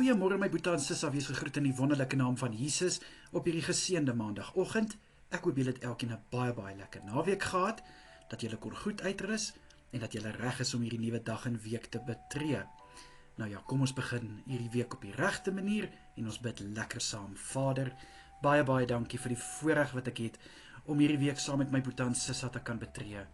Goeiemôre my boetie en sissa, wees gegroet in die wonderlike naam van Jesus op hierdie geseënde maandagoggend. Ek hoop julle het elkeen 'n baie lekker naweek gehad, dat julle kon goed uitrus en dat julle reg is om hierdie nuwe dag en week te betree. Nou ja, kom ons begin hierdie week op die regte manier en ons bid lekker saam. Vader, baie dankie vir die voorreg wat ek het om hierdie week saam met my boetie en sissa te kan betree.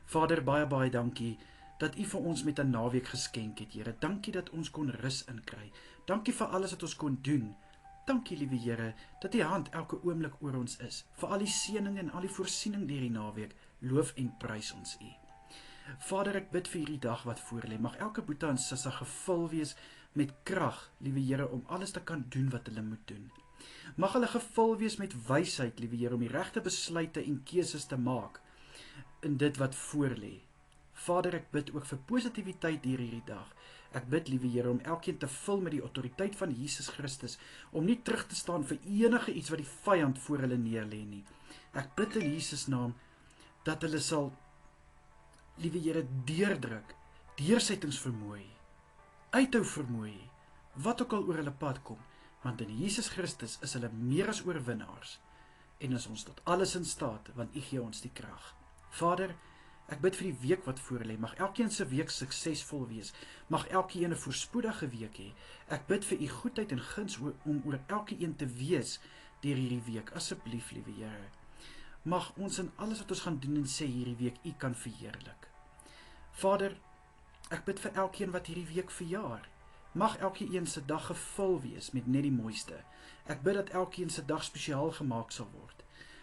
Vader, baie dankie dat U vir ons met 'n naweek geskenk het, Here. Dankie dat ons kon rus inkry. Dankie vir alles wat ons kon doen. Dankie, liewe Here, dat U hand elke oomblik oor ons is. Vir al die seëning en al die voorsiening deur die naweek, loof en prys ons U. Vader, ek bid vir hierdie dag wat voorlê. Mag elke boetie en sissa gevul wees met krag, liewe Here, om alles te kan doen wat hulle moet doen. Mag hulle gevul wees met wysheid, liewe Here, om die regte besluite en keuses te maak in dit wat voorlê. Vader, ek bid ook vir positiwiteit deur hierdie dag. Ek bid, liewe Here, om elkeen te vul met die autoriteit van Jesus Christus, om nie terug te staan vir enige iets wat die vyand voor hulle neerlê nie. Ek bid in Jesus naam, dat hulle sal, liewe Here, deurdruk, deursettingsvermoë, uithou vermoë, wat ook al oor hulle pad kom, want in Jesus Christus is hulle meer as oorwinnaars, en is ons tot alles in staat, want U gee ons die krag. Vader, ek bid vir die week wat voorlê, mag elkeen se week suksesvol wees, mag elkeen 'n voorspoedige week hê. Ek bid vir U goedheid en guns om oor elkeen te wees deur hierdie week, asseblief, liewe Here. Mag ons in alles wat ons gaan doen en sê hierdie week U kan verheerlik. Vader, ek bid vir elkeen wat hierdie week verjaar. Mag elkeen se dag gevul wees met net die mooiste. Ek bid dat elkeen se dag spesiaal gemaak sal word.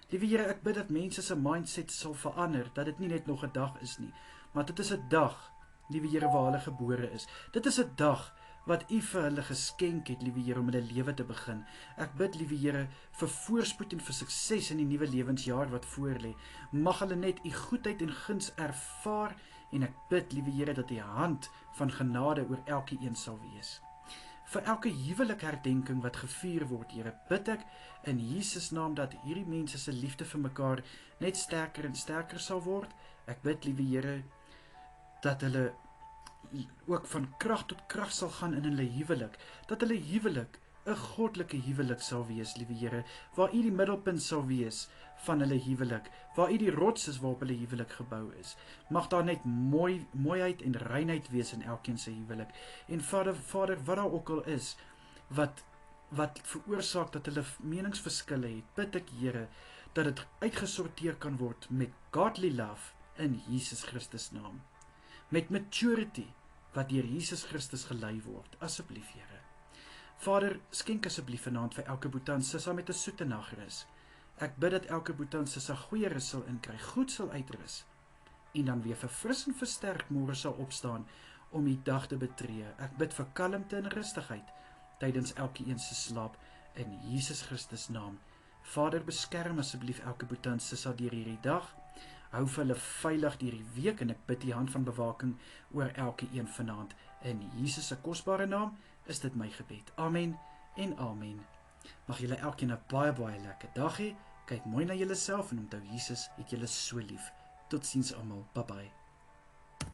Liewe Here, ek bid dat mense se mindset sal verander, dat dit nie net nog 'n dag is nie, maar dit is 'n dag, liewe Here, waar hulle gebore is. Dit is 'n dag wat U vir hulle geskenk het, liewe Here, om hulle lewe te begin. Ek bid, liewe Here, vir voorspoed en vir sukses in die nuwe lewensjaar wat voorlê. Mag hulle net U goedheid en guns ervaar, en ek bid, liewe Here, dat U hand van genade oor elkeen sal wees. Vir elke huwelikherdenking wat gevier word, Here, bid ek in Jesus naam dat hierdie mense se liefde vir mekaar net sterker en sterker sal word. Ek bid, liewe Here, dat hulle ook van krag tot krag sal gaan in hulle huwelik, dat hulle huwelik 'n goddelike huwelik sal wees, liewe Here, waar U die middelpunt sal wees van hulle huwelik, waar U die rots is waarop hulle huwelik gebou is. Mag daar net mooiheid en reinheid wees in elkeen se huwelik. En Vader, wat daar ook al is, wat veroorsaak dat hulle meningsverskille het, bid ek, Here, dat dit uitgesorteer kan word met godly love in Jesus Christus naam. Met maturity wat deur Jesus Christus gelei word, asseblief, Here. Vader, skenk asseblief vanaand vir elke boetie en sissa met 'n soete nagrus. Ek bid dat elke boetie en sissa goeie rus sal inkry, goed sal uitrus, en dan weer verfris en versterk môre sal opstaan om die dag te betree. Ek bid vir kalmte en rustigheid tydens elkeen se slaap in Jesus Christus naam. Vader, beskerm asseblief elke boetie en sissa deur hierdie dag. Hou vir hulle veilig deur die week, en ek bid die hand van bewaking oor elkeen vanaand. In Jesus se kosbare naam is dit my gebed. Amen en amen. Mag julle elkeen 'n baie lekker dag hê. Kyk mooi na julleself en onthou, Jesus het julle so lief. Totsiens almal. Bye bye.